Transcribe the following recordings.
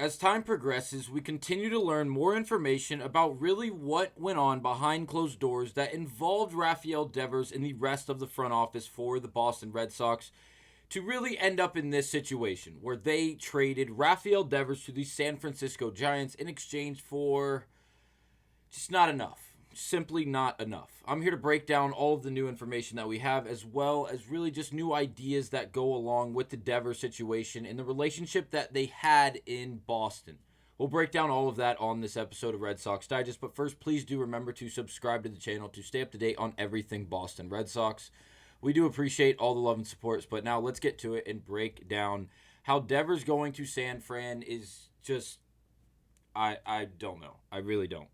As time progresses, we continue to learn more information about really what went on behind closed doors that involved Rafael Devers and the rest of the front office for the Boston Red Sox to really end up in this situation where they traded Rafael Devers to the San Francisco Giants in exchange for just not enough. Simply not enough. I'm here to break down all of the new information that we have, as well as really just new ideas that go along with the Devers situation and the relationship that they had in Boston. We'll break down all of that on this episode of Red Sox Digest, but first, please do remember to subscribe to the channel to stay up to date on everything Boston Red Sox. We do appreciate all the love and support, but now let's get to it and break down how Devers going to San Fran is just... I don't know. I really don't.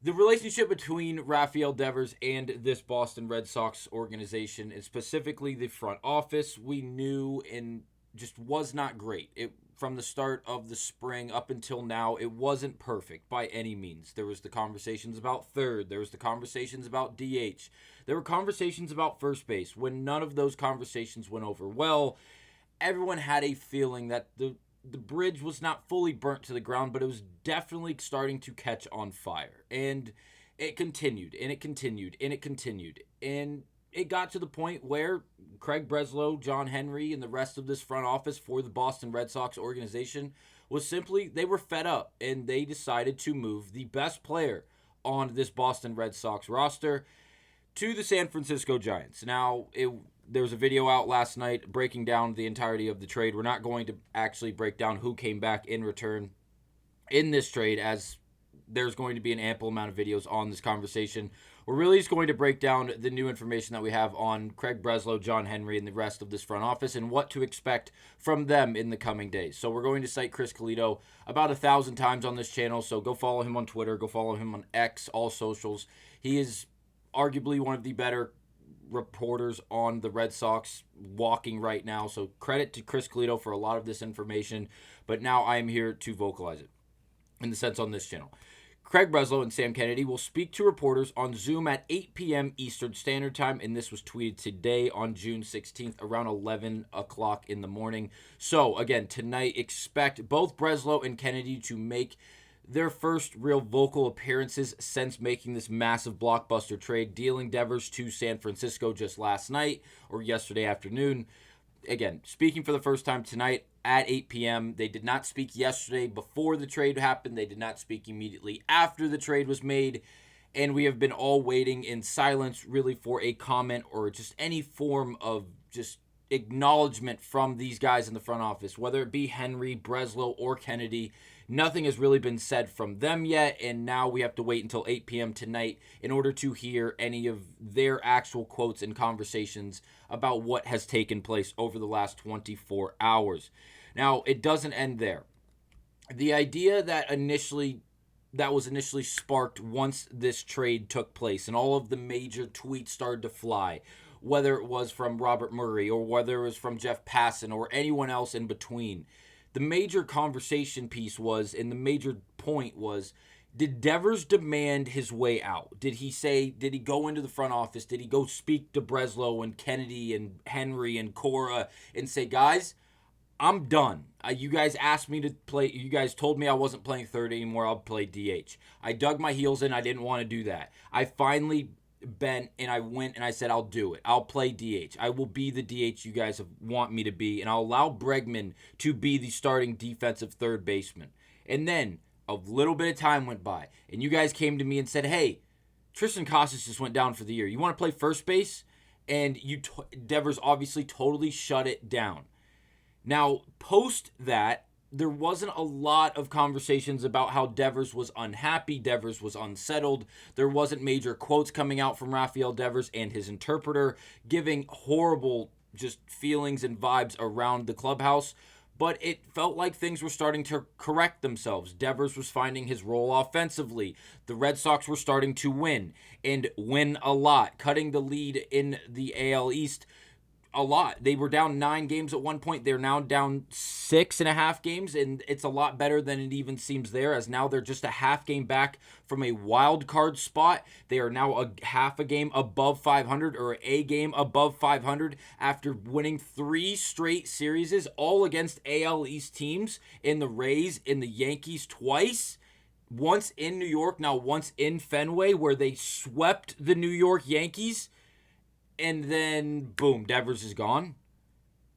The relationship between Rafael Devers and this Boston Red Sox organization, and specifically the front office, we knew and just was not great. From the start of the spring up until now, it wasn't perfect by any means. There was the conversations about third. There was the conversations about DH. There were conversations about first base. When none of those conversations went over well, everyone had a feeling that the bridge was not fully burnt to the ground, but it was definitely starting to catch on fire. And it continued, and it continued, and it continued. And it got to the point where Craig Breslow, John Henry, and the rest of this front office for the Boston Red Sox organization was simply, they were fed up, and they decided to move the best player on this Boston Red Sox roster to the San Francisco Giants. Now, there was a video out last night breaking down the entirety of the trade. We're not going to actually break down who came back in return in this trade, as there's going to be an ample amount of videos on this conversation. We're really just going to break down the new information that we have on Craig Breslow, John Henry, and the rest of this front office and what to expect from them in the coming days. So we're going to cite Chris Calito about 1,000 times on this channel, so go follow him on Twitter, go follow him on X, all socials. He is arguably one of the better reporters on the Red Sox walking right now, so credit to Chris Calito for a lot of this information, but now I am here to vocalize it in the sense on this channel. Craig Breslow and Sam Kennedy will speak to reporters on Zoom at 8 p.m. Eastern Standard Time, and this was tweeted today on June 16th around 11 o'clock in the morning. So again, tonight expect both Breslow and Kennedy to make their first real vocal appearances since making this massive blockbuster trade, dealing Devers to San Francisco just last night or yesterday afternoon. Again, speaking for the first time tonight at 8 p.m. They did not speak yesterday before the trade happened. They did not speak immediately after the trade was made. And we have been all waiting in silence really for a comment or just any form of just acknowledgement from these guys in the front office, whether it be Henry, Breslow, or Kennedy. Nothing has really been said from them yet, and now we have to wait until 8 p.m. tonight in order to hear any of their actual quotes and conversations about what has taken place over the last 24 hours. Now, it doesn't end there. The idea that was initially sparked once this trade took place and all of the major tweets started to fly, whether it was from Robert Murray or whether it was from Jeff Passan or anyone else in between, the major conversation piece was, and the major point was, did Devers demand his way out? Did he go into the front office? Did he go speak to Breslow and Kennedy and Henry and Cora and say, guys, I'm done. You guys asked me to play. You guys told me I wasn't playing third anymore. I'll play DH. I dug my heels in. I didn't want to do that. I finally bent and I went and I said, I'll do it. I'll play DH. I will be the DH you guys want me to be, and I'll allow Bregman to be the starting defensive third baseman. And then a little bit of time went by, and you guys came to me and said, hey, Tristan Casas just went down for the year. You want to play first base? And Devers obviously totally shut it down. Now, post that, there wasn't a lot of conversations about how Devers was unhappy, Devers was unsettled. There wasn't major quotes coming out from Rafael Devers and his interpreter giving horrible just feelings and vibes around the clubhouse. But it felt like things were starting to correct themselves. Devers was finding his role offensively. The Red Sox were starting to win, and win a lot, cutting the lead in the AL East a lot. They were down 9 games at one point. They're now down 6.5 games, and it's a lot better than it even seems there, as now they're just a half game back from a wild card spot. They are now a half a game above 500, or a game above 500, after winning 3 straight series, all against AL East teams, in the Rays, in the Yankees twice. Once in New York, now once in Fenway, where they swept the New York Yankees. And then, boom, Devers is gone.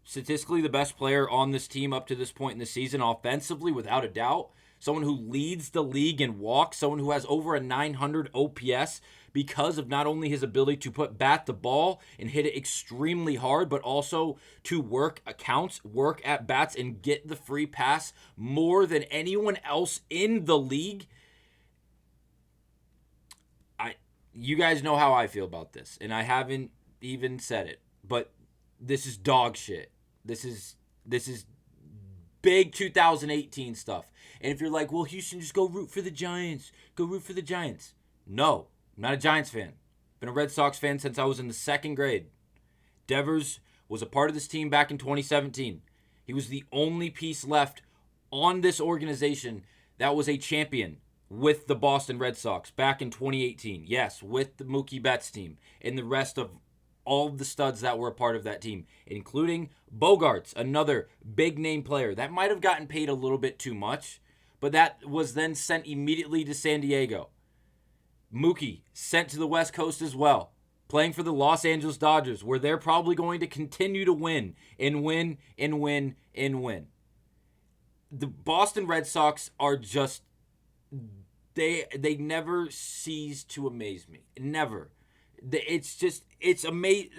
Statistically, the best player on this team up to this point in the season, offensively, without a doubt. Someone who leads the league in walks. Someone who has over a 900 OPS because of not only his ability to bat the ball and hit it extremely hard, but also to work accounts, work at bats, and get the free pass more than anyone else in the league. You guys know how I feel about this, and I haven't even said it, but this is dog shit. This is big 2018 stuff. And if you're like, well, Houston, just go root for the Giants. Go root for the Giants. No, I'm not a Giants fan. Been a Red Sox fan since I was in the 2nd grade. Devers was a part of this team back in 2017. He was the only piece left on this organization that was a champion with the Boston Red Sox back in 2018. Yes, with the Mookie Betts team and the rest of all of the studs that were a part of that team, including Bogarts, another big-name player. That might have gotten paid a little bit too much, but that was then sent immediately to San Diego. Mookie sent to the West Coast as well, playing for the Los Angeles Dodgers, where they're probably going to continue to win and win and win and win. The Boston Red Sox are just, they never cease to amaze me. Never. It's amazing.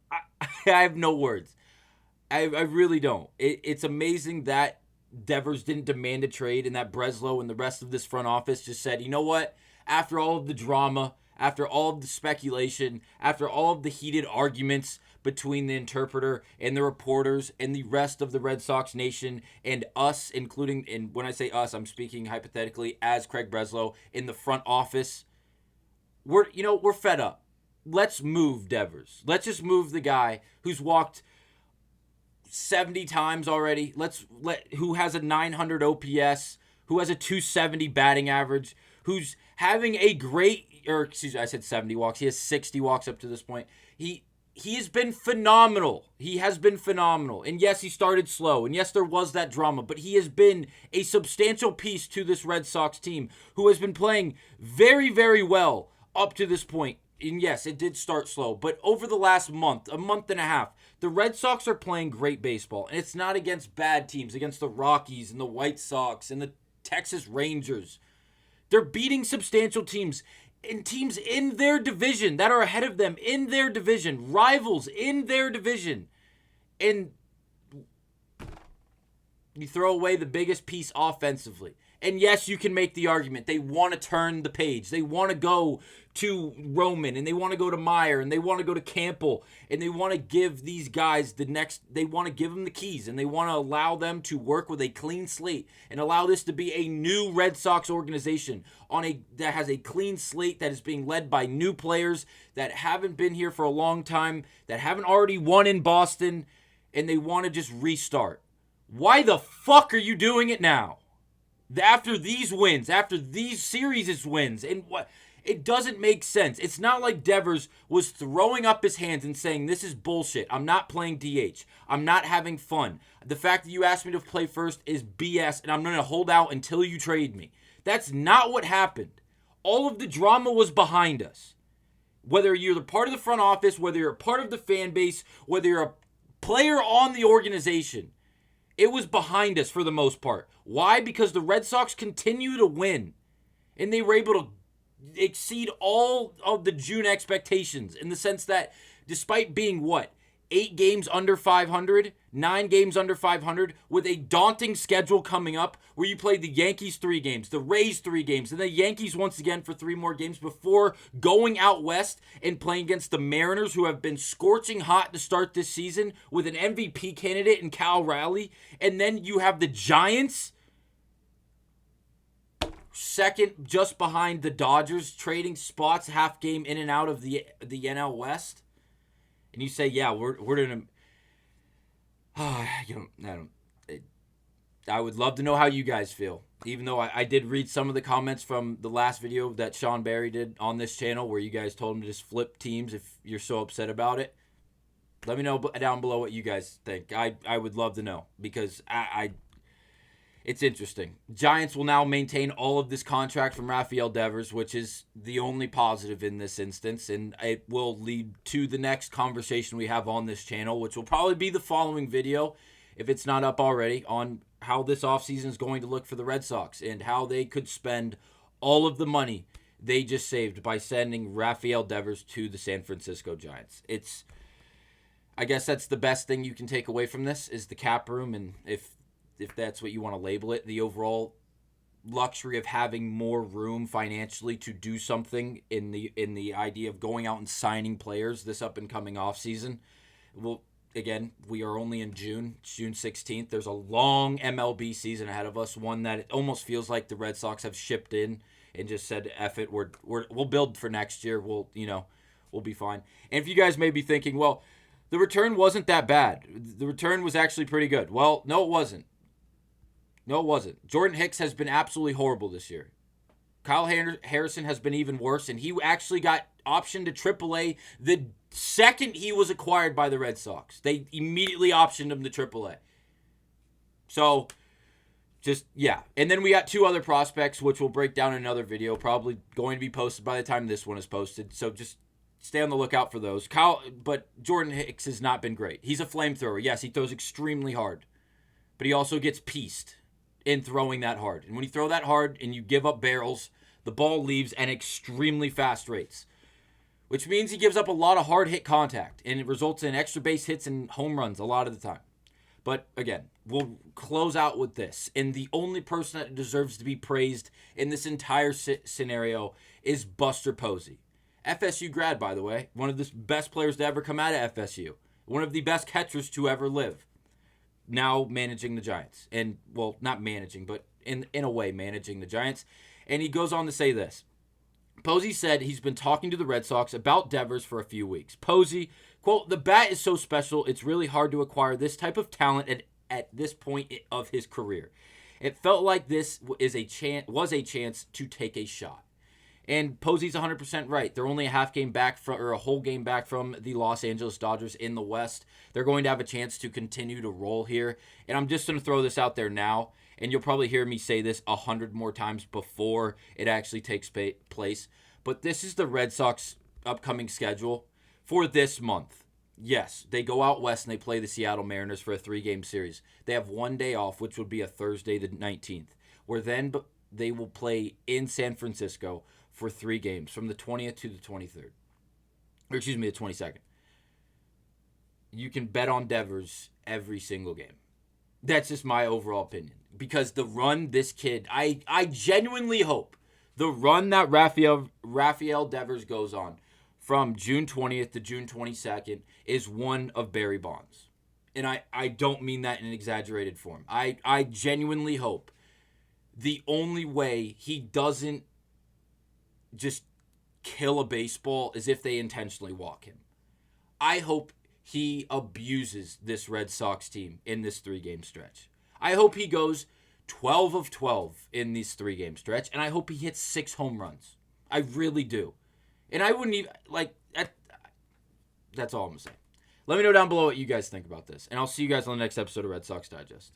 I have no words. I really don't. It's amazing that Devers didn't demand a trade, and that Breslow and the rest of this front office just said, you know what? After all of the drama, after all of the speculation, after all of the heated arguments between the interpreter and the reporters and the rest of the Red Sox nation and us, including, and when I say us, I'm speaking hypothetically as Craig Breslow, in the front office, we're fed up. Let's move Devers. Let's just move the guy who's walked 70 times already. Who has a 900 OPS, who has a 270 batting average, who's having a great, I said 70 walks. He has 60 walks up to this point. He has been phenomenal. He has been phenomenal. And yes, he started slow. And yes, there was that drama. But he has been a substantial piece to this Red Sox team who has been playing very, very well up to this point. And yes, it did start slow. But over the last month, a month and a half, the Red Sox are playing great baseball. And it's not against bad teams, against the Rockies and the White Sox and the Texas Rangers. They're beating substantial teams, and teams in their division that are ahead of them in their division, rivals in their division. And you throw away the biggest piece offensively. And yes, you can make the argument. They want to turn the page. They want to go to Roman, and they want to go to Meyer, and they want to go to Campbell, and they want to give these guys they want to give them the keys, and they want to allow them to work with a clean slate and allow this to be a new Red Sox organization that has a clean slate, that is being led by new players that haven't been here for a long time, that haven't already won in Boston, and they want to just restart. Why the fuck are you doing it now? After these wins, after these series' wins, and what? It doesn't make sense. It's not like Devers was throwing up his hands and saying, this is bullshit. I'm not playing DH. I'm not having fun. The fact that you asked me to play first is BS, and I'm going to hold out until you trade me. That's not what happened. All of the drama was behind us. Whether you're part of the front office, whether you're a part of the fan base, whether you're a player on the organization, it was behind us for the most part. Why? Because the Red Sox continue to win. And they were able to exceed all of the June expectations in the sense that despite being 8 games under 500, 9 games under 500, with a daunting schedule coming up where you play the Yankees 3 games, the Rays 3 games, and the Yankees once again for 3 more games before going out west and playing against the Mariners, who have been scorching hot to start this season with an MVP candidate in Cal Raleigh. And then you have the Giants, second just behind the Dodgers, trading spots half game in and out of the NL West. and you say, yeah, we're in a, I would love to know how you guys feel. Even though I did read some of the comments from the last video that Sean Barry did on this channel where you guys told him to just flip teams if you're so upset about it. Let me know down below what you guys think. I would love to know because it's interesting. Giants will now maintain all of this contract from Rafael Devers, which is the only positive in this instance, and it will lead to the next conversation we have on this channel, which will probably be the following video, if it's not up already, on how this offseason is going to look for the Red Sox and how they could spend all of the money they just saved by sending Rafael Devers to the San Francisco Giants. I guess that's the best thing you can take away from this is the cap room, and if that's what you want to label it, the overall luxury of having more room financially to do something in the idea of going out and signing players this up and coming offseason. Well, again, we are only in June 16th. There's a long MLB season ahead of us, one that it almost feels like the Red Sox have shipped in and just said, F it, we'll build for next year. We'll be fine. And if you guys may be thinking, well, the return wasn't that bad. The return was actually pretty good. Well, no, it wasn't. No, it wasn't. Jordan Hicks has been absolutely horrible this year. Kyle Harrison has been even worse, and he actually got optioned to AAA the second he was acquired by the Red Sox. They immediately optioned him to AAA. So, yeah. And then we got two other prospects, which we'll break down in another video, probably going to be posted by the time this one is posted. So just stay on the lookout for those. But Jordan Hicks has not been great. He's a flamethrower. Yes, he throws extremely hard, but he also gets pieced in throwing that hard. And when you throw that hard and you give up barrels, the ball leaves at extremely fast rates, which means he gives up a lot of hard hit contact, and it results in extra base hits and home runs a lot of the time. But again, we'll close out with this. And the only person that deserves to be praised in this entire scenario is Buster Posey. FSU grad, by the way. One of the best players to ever come out of FSU. One of the best catchers to ever live. Now managing the Giants. And, well, not managing, but in a way managing the Giants. And he goes on to say this. Posey said he's been talking to the Red Sox about Devers for a few weeks. Posey, quote, "The bat is so special, it's really hard to acquire this type of talent at this point of his career. It felt like this was a chance to take a shot." And Posey's 100% right. They're only a whole game back from the Los Angeles Dodgers in the West. They're going to have a chance to continue to roll here. And I'm just going to throw this out there now, and you'll probably hear me say this 100 more times before it actually takes place. But this is the Red Sox upcoming schedule for this month. Yes, they go out west and they play the Seattle Mariners for a 3-game series. They have one day off, which would be a Thursday the 19th, where then they will play in San Francisco for 3 games from the 20th to the 23rd. Or excuse me, the 22nd. You can bet on Devers every single game. That's just my overall opinion. Because the run this kid, I genuinely hope the run that Rafael Devers goes on from June 20th to June 22nd is one of Barry Bonds. And I don't mean that in an exaggerated form. I genuinely hope the only way he doesn't just kill a baseball is if they intentionally walk him. I hope he abuses this Red Sox team in this 3-game stretch. I hope he goes 12 of 12 in this 3-game stretch, and I hope he hits 6 home runs. I really do. And I wouldn't even, that's all I'm going to say. Let me know down below what you guys think about this, and I'll see you guys on the next episode of Red Sox Digest.